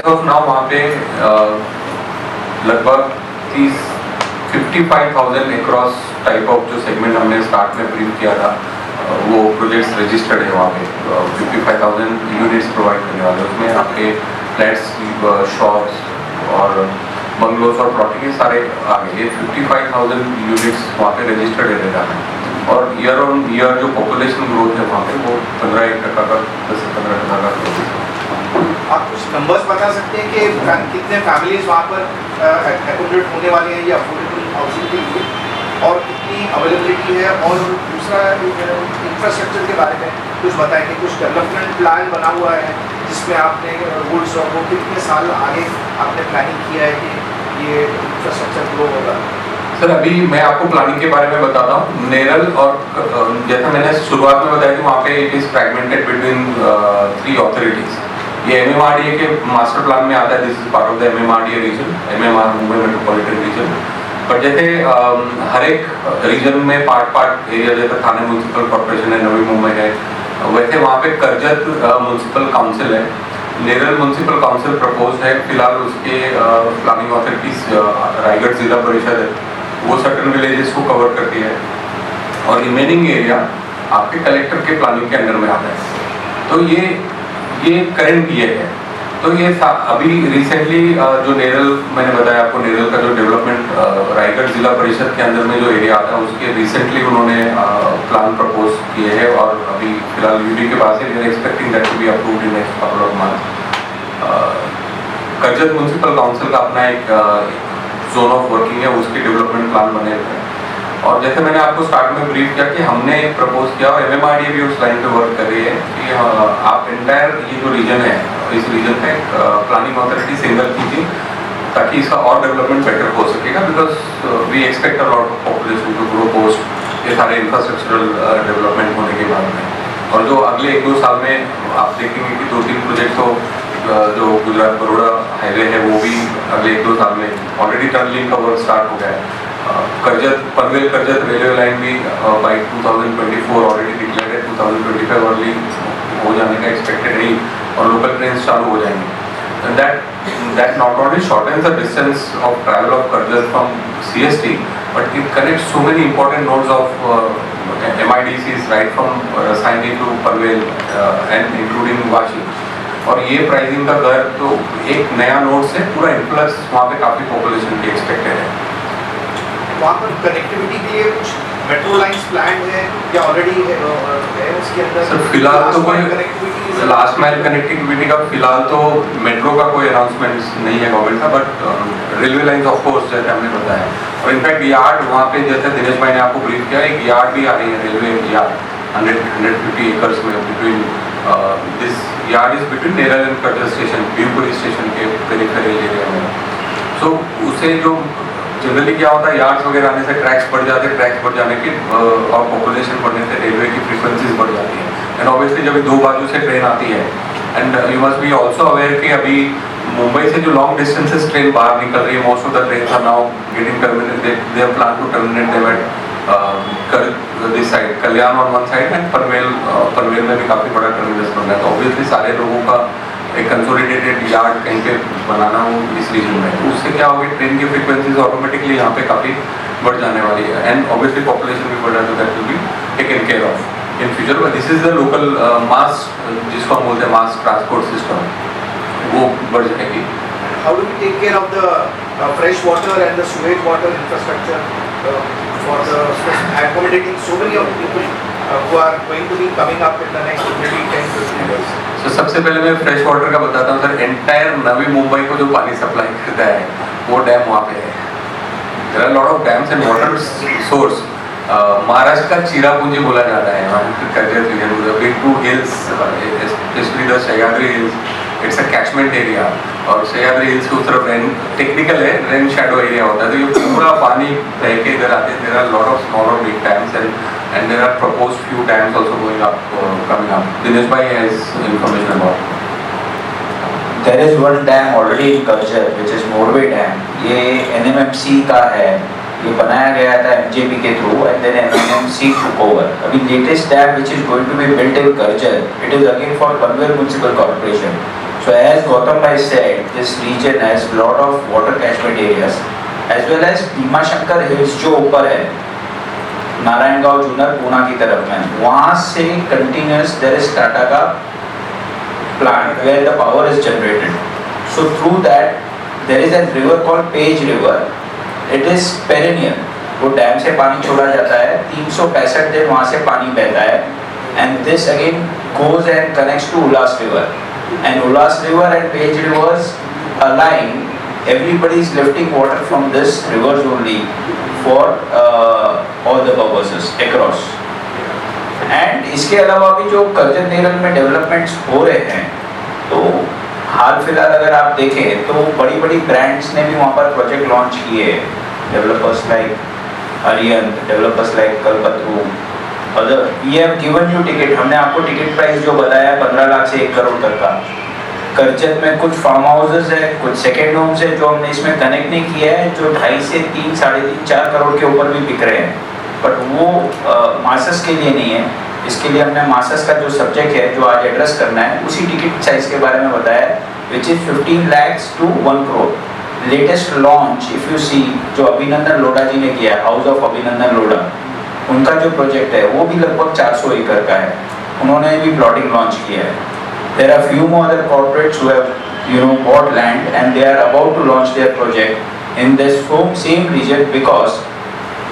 Of now वहाँ पे लगभग 55,000 एक्रॉस टाइप ऑफ जो सेगमेंट हमने स्टार्ट में ब्रीफ किया था, वो प्रोजेक्ट्स रजिस्टर्ड है वहाँ पे। 55,000 यूनिट्स प्रोवाइड करने वाले, उसमें आपके फ्लैट्स, शॉप्स और बंगलोस और प्लॉटिंग सारे आ गए। ये 55,000 यूनिट्स वहाँ पे रजिस्टर्ड एरिया है, और ईयर ऑन ईयर जो पॉपुलेशन ग्रोथ है वहाँ पे वो 15% का 10-15% का ग्रोथ है। आप कुछ नंबर्स बता सकते हैं कि कितने फैमिलीज वहाँ पर एकोमोडेट होने वाले हैं या अफोर्डेबल हाउसिंग के लिए, और कितनी अवेलेबिलिटी है? और दूसरा इंफ्रास्ट्रक्चर के बारे में कुछ बताएंगे? कुछ डेवलपमेंट प्लान बना हुआ है जिसमें आपने वुड्स और वो कितने साल आगे आपने प्लानिंग किया है कि ये इंफ्रास्ट्रक्चर ग्रो होगा? सर, अभी मैं आपको प्लानिंग के बारे में बताता हूँ। नेरल और जैसा मैंने शुरुआत में बताया कि वहाँ पे it is fragmented between 3 authorities. ये MMRDA के मास्टर प्लान में आता है, this is part of the MMRDA region, MMR Mumbai metropolitan region. पर जैसे हर एक रीजन में पार्ट एरिया, जैसे थाने म्यूनसिपल कॉर्पोरेशन है, नवी मुंबई है, वैसे वहाँ पे करजत म्यूनसिपल काउंसिल है, नेरल म्यूनसिपल काउंसिल प्रपोज है। फिलहाल उसके प्लानिंग ऑथोरिटीज रायगढ़ जिला परिषद है, वो सर्टन विलेजेस को कवर करती है, और रिमेनिंग एरिया आपके कलेक्टर के प्लानिंग के अंडर में आता है। तो ये करंट ये है। तो ये अभी रिसेंटली जो नेरल, मैंने बताया आपको, नेरल का जो डेवलपमेंट रायगढ़ जिला परिषद के अंदर में जो एरिया आता है, उसके रिसेंटली उन्होंने प्लान प्रपोज किए हैं, और अभी फिलहाल यूडी के पास है। We are expecting that to be approved in next couple of month. Karjat municipal council का अपना एक जोन ऑफ वर्किंग है, उसके डेवलपमेंट प्लान बने हुए हैं। और जैसे मैंने आपको स्टार्ट में ब्रीफ किया कि हमने प्रपोज किया, और MMRDA भी उस लाइन पे वर्क कर रही है कि आप एंटायर ये जो रीजन है, इस रीजन का एक प्लानिंग ऑथोरिटी सिंगल कीजिए, ताकि इसका और डेवलपमेंट बेटर हो सकेगा। Because we expect a lot of population to grow post ये सारे इंफ्रास्ट्रक्चरल डेवलपमेंट होने के बाद में। और जो अगले 1-2 साल में आप देखेंगे कि 2-3 प्रोजेक्ट तो जो गुजरात बड़ौदा हाईवे है, वो भी अगले 1-2 साल में ऑलरेडी टनलिंग का वर्क स्टार्ट हो गया है। पनवेल करजत रेलवे लाइन भी बाई 2024 ऑलरेडी डिक्लेयर्ड है, 2025 अर्ली हो जाने का एक्सपेक्टेड है, और लोकल ट्रेन चालू हो जाएंगी। That not only shortens the distance of travel of Karjat from CST, but it connects so many important nodes of MIDCs right from Rasayani to Panvel and including Vashi. और ये प्राइसिंग का दर तो एक नया नोड से पूरा इन्फ्लक्स वहाँ पे काफ़ी पॉपुलेशन की एक्सपेक्टेड है। वहाँ पर कनेक्टिविटी के लिए कुछ मेट्रो लाइंस प्लान है या ऑलरेडी है उसके अंदर? सर, फिलहाल तो कोई लास्ट माइल कनेक्टिविटी का फिलहाल तो मेट्रो का कोई अनाउंसमेंट नहीं है गवर्नमेंट का, but railway lines of course जैसे हमने बताया। और इनफैक्ट यार्ड वहाँ पे, जैसे दिनेश भाई ने आपको ब्रीफ किया, एक यार्ड भी आ रही है, रेलवे यार्ड 150 एकर्स में। Between this yard is between Neral and Karjat station, Bhimpuri station के पेरिफेरल एरिया में। सो उसे जो जनरली क्या होता है, यार्ड्स वगैरह आने से ट्रैक्स बढ़ जाते हैं, ट्रैक्स बढ़ जाने की और पॉपुलेशन बढ़ने से रेलवे की फ्रीक्वेंसीज बढ़ जाती है। एंड ऑब्वियसली जब 2 बाजू से ट्रेन आती है, and you must be also aware कि अभी मुंबई से जो लॉन्ग डिस्टेंसेस ट्रेन बाहर निकल रही है, most of the train are now getting terminated, they have plan to terminate them at this side, Kalyan on one side, and Panvel में भी काफ़ी बड़ा टर्मिनस बनना है। तो ऑब्वियसली सारे लोगों का एक कंसोलिडेटेड यार्ड कहीं पे बनाना हो इस रीजन में, तो उससे क्या होगी, ट्रेन की फ्रीक्वेंसीज ऑटोमेटिकली यहाँ पे काफ़ी बढ़ जाने वाली है, एंड ऑब्वियसली पॉपुलेशन भी बढ़ रहा है, तो that will be taken care of in future. But this is the local mass, जिसको हम बोलते हैं मास ट्रांसपोर्ट सिस्टम, वो बढ़ जाएगी। How do we take care of the fresh water and the sewage water infrastructure for the accommodating so many of people who are going to be coming up in the next maybe 10-15 years? तो सबसे पहले मैं fresh water का बताता हूँ sir. Entire Navi Mumbai को जो पानी सप्लाई करता है वो डैम वहाँ पे है। There are lot of dams and water source. Maharashtra का चिरापुंजी बोला जाता है big 2 hills, specially the Sahyadri hills, it's a catchment area. और सह्याद्री हिल्स की तरफ टेक्निकल है, रेन शैडो एरिया होता है, तो ये पूरा पानी बह के इधर आते हैं। There are lot of small और big dams and there are proposed few dams also going up, coming up. Dinesh bhai has information about. There is one dam already in Karjat, which is Morwe Dam. ये NMMC का है, ये बनाया गया था MJP के through, and then NMMC took over. अभी latest dam which is going to be built in Karjat, it is again for Panvel Municipal Corporation. So as Gautam bhai said, this region has lot of water catchment areas as well as Bhimashankar hills जो ऊपर है नारायणगांव जूनर पूना की तरफ में, वहाँ से continuous there is Tata का plant where the power is generated. So through that there is a river called Page River. It is perennial. वो डैम से पानी छोड़ा जाता है, 365 दिन वहाँ से पानी बहता है, and this again goes and connects to Ulas River. And Ulas River and Page rivers align. Everybody is lifting water from this rivers only for all the purposes across. And इसके अलावा भी जो करजत नेरल में डेवलपमेंट्स हो रहे हैं, तो हाल फिलहाल अगर आप देखें तो बड़ी बड़ी ब्रांड्स ने भी वहाँ पर प्रोजेक्ट लॉन्च किए हैं. Developers like Ariant, developers like Kalpataru, other. We have given you ticket. हमने आपको टिकट प्राइस जो बताया 15 लाख से 1 करोड़ तक का. करजत में कुछ फार्म हाउसेज है, कुछ सेकेंड होम्स है जो हमने इसमें कनेक्ट नहीं किया है, जो 2.5 से 3, 3.5, 4 करोड़ के ऊपर भी बिक रहे हैं. बट वो मासस के लिए नहीं है. इसके लिए हमने मासस का जो सब्जेक्ट है जो आज एड्रेस करना है उसी टिकट साइज के बारे में बताया, which is 15 lakhs to 1 crore. Latest launch if you see जो अभिनंदन लोढ़ा जी ने किया, हाउस ऑफ अभिनंदन लोढ़ा, उनका जो प्रोजेक्ट है वो भी लगभग 400 एकड़ का है. उन्होंने भी प्लॉटिंग लॉन्च किया है. There are few more other corporates who have bought land and they are about to launch their project in this same region, because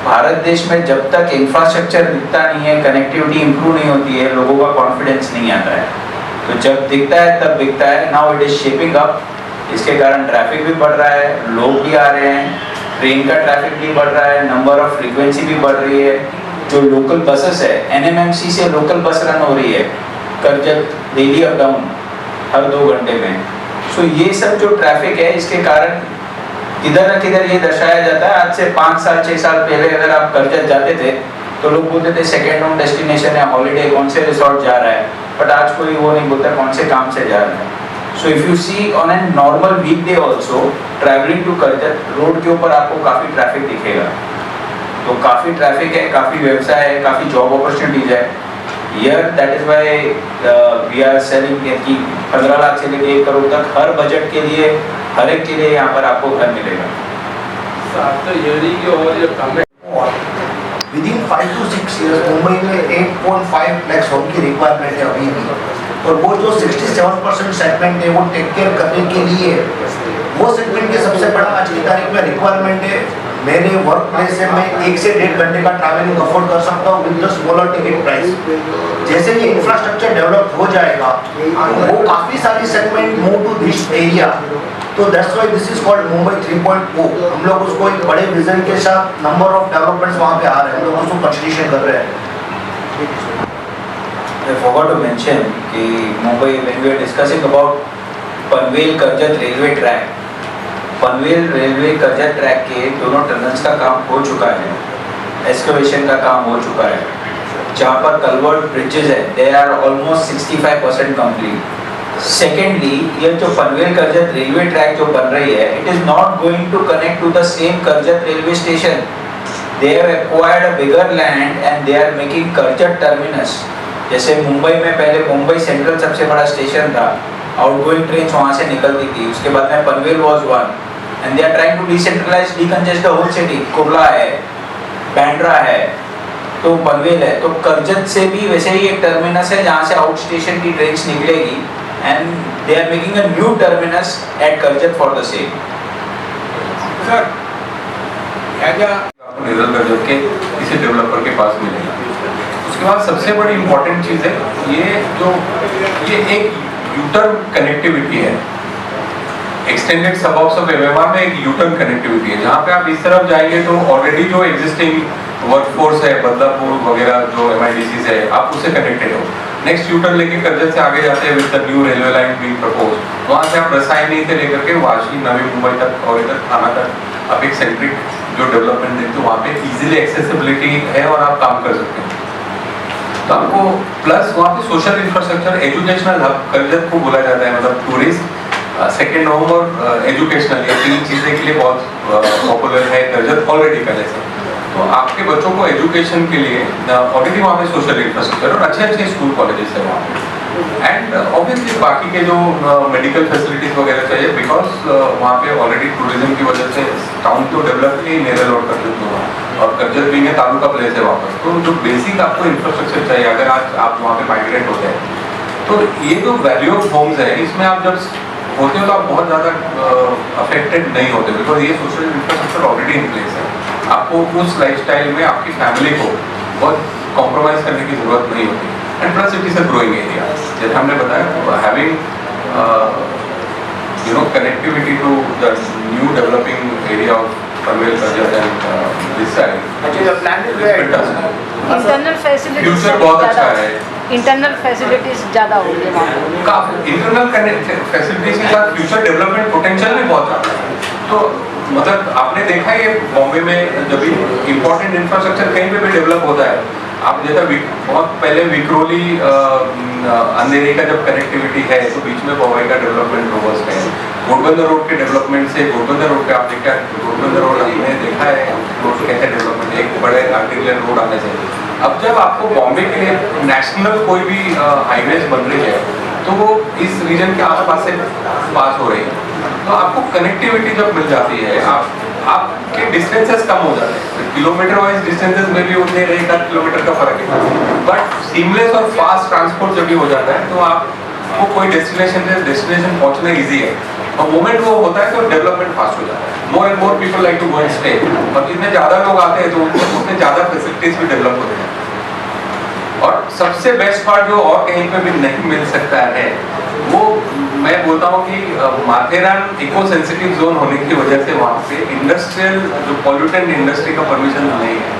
Bharat देश में जब तक इंफ्रास्ट्रक्चर दिखता नहीं है, कनेक्टिविटी इंप्रूव नहीं होती है, लोगों का कॉन्फिडेंस नहीं आता है. तो जब दिखता है तब बिकता है. Now it is shaping up. इसके कारण ट्रैफिक भी बढ़ रहा है, लोग भी आ रहे हैं, ट्रेन का ट्रैफिक भी बढ़ रहा है, नंबर ऑफ फ्रीक्वेंसी भी बढ़ रही है. जो लोकल बसेस है, एनएमएमसी से लोकल बस रन हो रही है करजत डेली अप डाउन हर 2 घंटे में. सो ये सब जो ट्रैफिक है इसके कारण किधर न किधर ये दर्शाया जाता है. आज से 5 साल 6 साल पहले अगर आप करजत जाते थे तो लोग बोलते थे सेकेंड होम डेस्टिनेशन है, हॉलीडे, कौन से रिसोर्ट जा रहा है. बट आज कोई वो नहीं बोलता कौन से काम से जा रहा है. So if you see on an normal weekday also travelling to Karjat, road के ऊपर आपको काफ़ी ट्रैफिक दिखेगा. तो काफ़ी ट्रैफिक है, काफ़ी व्यवसाय है, काफ़ी जॉब अपॉर्चुनिटीज है. Here that is why we are selling कि 15 लाख से लेकर 1 करोड़ तक हर बजट के लिए, हर एक के लिए यहाँ पर आपको घर मिलेगा. Within 5 to 6 years मुंबई में 8.5 lakhs होम की रिक्वायरमेंट है अभी भी. और वो जो 67% सेगमेंट है वो टेक केयर करने के लिए, वो सेगमेंट के सबसे बड़ा आज की तारीख में रिक्वायरमेंट है. मेरे वर्क प्लेस से मैं 1 से 1.5 घंटे का ट्रैवलिंग अफोर्ड कर सकता हूँ with the smaller ticket price. जैसे ये इंफ्रास्ट्रक्चर डेवलप हो जाएगा वो काफ़ी सारी segment move to this area. तो that's why this is called Mumbai 3.0. हम लोग उसको एक बड़े विजन के साथ नंबर ऑफ डेवलपमेंट्स वहाँ पे आ रहे हैं, हम लोग उसको कंसिडरेशन कर रहे हैं. I forgot to mention कि Mumbai when we are discussing about Panvel Karjat railway track, Panvel railway Karjat track के दोनों टनल्स का काम हो चुका है, एक्सकवेशन का काम हो चुका है. जहाँ पर कलवर्ट ब्रिजेस है they are almost 65% complete. Secondly ये जो पनवेल करजत रेलवे ट्रैक जो बन रही है, it is not going to connect to the same Karjat railway station. They have acquired a bigger land and they are making Karjat terminus. जैसे मुंबई में पहले मुंबई सेंट्रल सबसे बड़ा स्टेशन था, आउटगोइंग ट्रेन वहाँ से निकलती थी. उसके बाद में Panvel was one and they are trying to decentralise, decongest the whole city. Kurla है, बैंड्रा है, तो पनवेल है. तो करजत से भी वैसे ही एक टर्मिनस है जहाँ से आउट स्टेशन की ट्रेन निकलेगी and they are making a new terminus at Karjat for the same. Sir Neral Karjat के किसी डेवलपर के पास मिलेगा. उसके बाद सबसे बड़ी इम्पोर्टेंट चीज़ है ये एक यूटर्न कनेक्टिविटी है. एक्सटेंडेड सबऑर्ब्स ऑफ एमएमआर में एक यूटर्न कनेक्टिविटी है जहाँ पे आप इस तरफ जाएंगे तो ऑलरेडी जो एग्जिस्टिंग वर्कफोर्स है बदलापुर वगैरह जो एमआईडीसी है आप उससे कनेक्टेड हो. नेक्स्ट यूटर्न लेके करजत से आगे जाते हैं with the new railway line being propose. वहाँ से आप रसायनी से लेकर के वाशी, नवी मुंबई तक और इधर थाना तक आप एक सेंट्रिक जो डेवलपमेंट देखते हो वहाँ पे इजीली एक्सेसिबिलिटी है और आप काम कर सकते हैं. तो आपको प्लस वहाँ पे social infrastructure, educational hub Karjat को बोला जाता है. मतलब टूरिस्ट, सेकेंड होम और एजुकेशनल, ये 3 चीज़ें के लिए बहुत पॉपुलर है करजत ऑलरेडी पहले से. तो आपके बच्चों को एजुकेशन के लिए ऑलरेडी वहाँ पे सोशल इंफ्रास्ट्रक्चर और अच्छे स्कूल कॉलेजेस है वहाँ पे. एंड ऑब्वियसली बाकी के जो मेडिकल फैसिलिटीज वगैरह चाहिए, बिकॉज वहाँ पे ऑलरेडी टूरिज्म की वजह से टाउन तो डेवलप ही नेरल और कर्जत हुआ, और कर्जत भी है तालुका प्लेस है वापस, तो जो बेसिक आपको इंफ्रास्ट्रक्चर चाहिए अगर आज आप वहाँ पे माइग्रेट होते हैं, तो ये जो वैल्यू ऑफ होम्स है इसमें आप जब होते हो तो आप बहुत ज़्यादा अफेक्टेड नहीं होते, बिकॉज ये social infrastructure already in place है। आपको उस लाइफस्टाइल में आपकी फैमिली को बहुत कॉम्प्रोमाइज करने की जरूरत नहीं होती। And plus it is a growing area, जैसे हमने बताया, having connectivity to the new developing area of Panvel Karjat and this side internal facilities future बहुत अच्छा है। इंटरनल फैसिलिटीज ज़्यादा होगी वहाँ पे। काफी इंटरनल फैसिलिटीज के साथ फ्यूचर डेवलपमेंट पोटेंशियल भी बहुत ज़्यादा है। तो मतलब आपने देखा है ये बॉम्बे में जब भी इम्पोर्टेंट इंफ्रास्ट्रक्चर कहीं पे भी डेवलप होता है, आप जैसा बहुत पहले विक्रोली अंधेरी का जब कनेक्टिविटी है तो बीच में बॉम्बे का डेवलपमेंट रोबस्ट है। घोड़बंदर रोड के डेवलपमेंट से घोड़बंदर रोड पे आप देखा, घोड़बंदर रोड हमने देखा है रोड कैसे डेवलपमेंट, एक बड़े आर्टिकुलर रोड आने से। अब जब आपको बॉम्बे के लिए नेशनल कोई भी हाईवेज बन रही है तो वो इस रीजन के आसपास से पास हो रही है, तो आपको कनेक्टिविटी जब मिल जाती है, आपके डिस्टेंसेस कम हो जाते हैं, किलोमीटर वाइज डिस्टेंसेस में भी उतने 1-8 किलोमीटर का फर्क है, बट सीमलेस और फास्ट ट्रांसपोर्ट जब भी हो जाता है तो आपको कोई डेस्टिनेशन से डेस्टिनेशन पहुंचना इजी है, और मोमेंट वो होता है तो डेवलपमेंट फास्ट हो जाता है। More and more people like to go and stay, और जितने ज़्यादा लोग आते हैं तो उतने ज़्यादा फैसिलिटीज भी डेवलप होते हैं। और सबसे बेस्ट पार्ट जो और कहीं पे भी नहीं मिल सकता है वो मैं बोलता हूँ कि माथेरान इको सेंसिटिव जोन होने की वजह से वहाँ पे इंडस्ट्रियल जो पॉल्यूटेंट इंडस्ट्री का परमिशन नहीं है,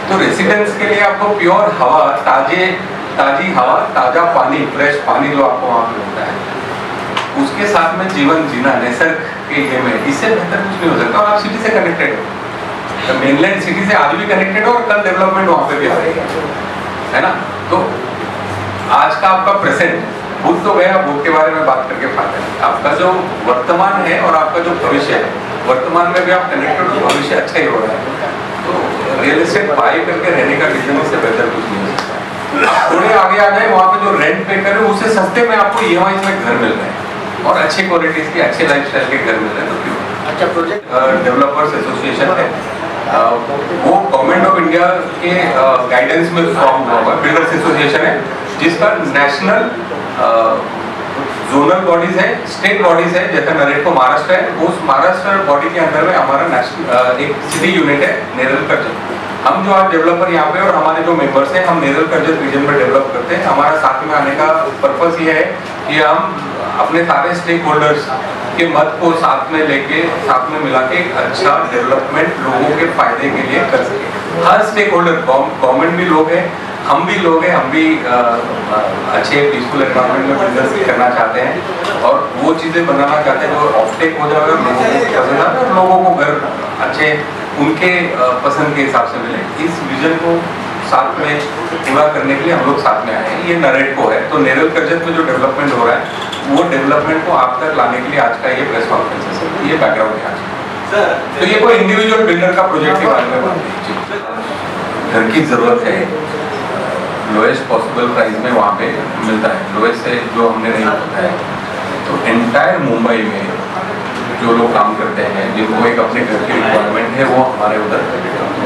तो रेसिडेंट्स के लिए आपको प्योर हवा, ताजी हवा, ताज़ा पानी, फ्रेश पानी जो आपको वहाँ पे मिलता है, उसके साथ में जीवन जीना निसर्ग के ये में, इससे बेहतर कुछ नहीं हो सकता। और आप सिटी से कनेक्टेड हो, मेनलैंड सिटी से आज भी कनेक्टेड हो और कल डेवलपमेंट वहाँ पे भी आ रही है ना। तो आज का आपका प्रेजेंट, बुद्ध तो गया, बुद्ध के बारे में बात करके फायदा है, आपका जो वर्तमान है और आपका जो भविष्य है, वर्तमान में भी आप कनेक्टेड हो, भविष्य अच्छा ही हो रहा है। तो रियल एस्टेट बाय करके रहने का डिसीजन इससे बेहतर कुछ नहीं हो सकता। आप थोड़े आगे आ जाए, वहाँ पे जो रेंट पे करें उससे सस्ते में आपको EMI में घर मिल रहे हैं और अच्छे क्वालिटीज के अच्छे लाइफस्टाइल के घर मिल रहे हैं, तो क्यों। अच्छा, प्रोजेक्ट डेवलपर्स एसोसिएशन है, वो गवर्नमेंट ऑफ इंडिया के गाइडेंस में फॉर्म हुआ हुआ बिल्डर्स एसोसिएशन है, जिसका नेशनल जोनल बॉडीज है, स्टेट बॉडीज है, जैसे नरेट को महाराष्ट्र है, उस महाराष्ट्र बॉडी के अंदर में हमारा नेशनल एक सिटी यूनिट है नेरल कर्जत। हम जो आज डेवलपर यहाँ पे और हमारे जो मेंबर्स हैं, हम नेरल कर्जत रीजन में डेवलप करते हैं। हमारा साथ में आने का पर्पस ये है कि हम अपने सारे स्टेक होल्डर्स के मत को साथ में लेके, साथ में मिला के एक अच्छा डेवलपमेंट लोगों के फायदे के लिए कर सके। हर स्टेक होल्डर, गवर्नमेंट भी लोग हैं, हम भी लोग हैं, हम भी अच्छे पीसफुल एनवायरनमेंट में बिजनेस करना चाहते हैं और वो चीज़ें बनाना चाहते हैं जो ऑफटेक हो जाएगा, लोगों को पसंद आए और लोगों को घर अच्छे उनके पसंद के हिसाब से मिले। इस विजन को साथ में पूरा करने के लिए हम लोग साथ में आए हैं। ये नरेट को है, तो नेरल कर्जत में जो डेवलपमेंट हो रहा है वो डेवलपमेंट को आप तक लाने के लिए आज का ये प्रेस कॉन्फ्रेंस है, ये बैकग्राउंड है आज। तो ये कोई इंडिविजुअल बिल्डर का प्रोजेक्ट के बारे में बात नहीं, घर की जरूरत है, लोएस्ट पॉसिबल प्राइस में वहाँ पे मिलता है, लोएस्ट से जो हमने रेंज होता है। तो एंटायर मुंबई में जो लोग काम करते हैं, जिनको एक अपने घर की रिक्वायरमेंट है, वो हमारे उधर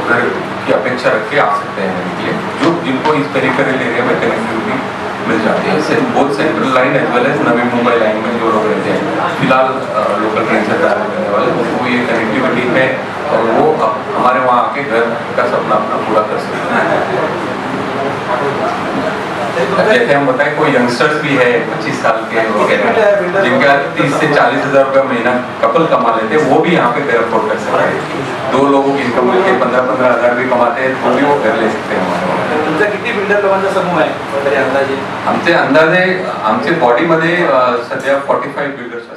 घर की अपेक्षा रख के आ सकते हैं रहने के लिए, जो जिनको इस पेरिफेरल एरिया में कनेक्टिविटी मिल जाती है। Both central line as well as Navi Mumbai line में जो लोग रहते हैं, फिलहाल लोकल ट्रेन से ट्रैवल करने वाले, उनको ये कनेक्टिविटी है और वो अब हमारे वहाँ आके घर का सपना अपना पूरा कर सकते हैं। जैसे हम बताएं, कोई यंगस्टर्स भी है 25 साल के वगैरह, जिनका 30 से 40 हज़ार रुपया महीना कपल कमा लेते हैं, वो भी यहाँ पे घर अफोर्ड कर सकते हैं। 2 लोगों की इनकम मिलके 15-15 हज़ार भी कमाते हैं तो भी वो घर ले सकते हैं हमारे वहाँ। तुमचा किती बिल्डर लोकांचा समूह आहे वगैरे अंदाजे? आमचे बॉडीमध्ये सध्या 45 बिल्डर्स